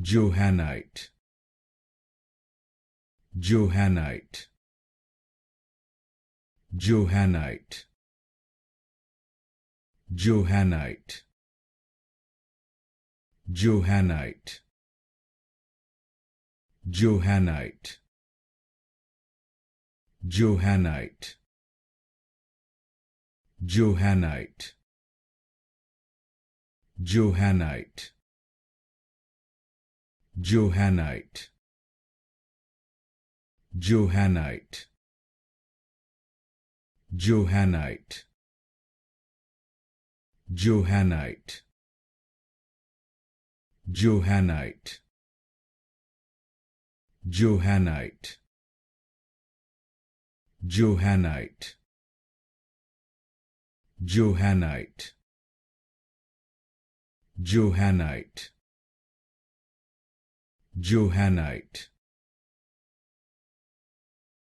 Johannite, Johannite, Johannite, Johannite, Johannite, Johannite, Johannite, Johannite, Johannite, Johannite, Johannite, Johannite, Johannite, Johannite, Johannite, Johannite, Johannite, Johannite, Johannite,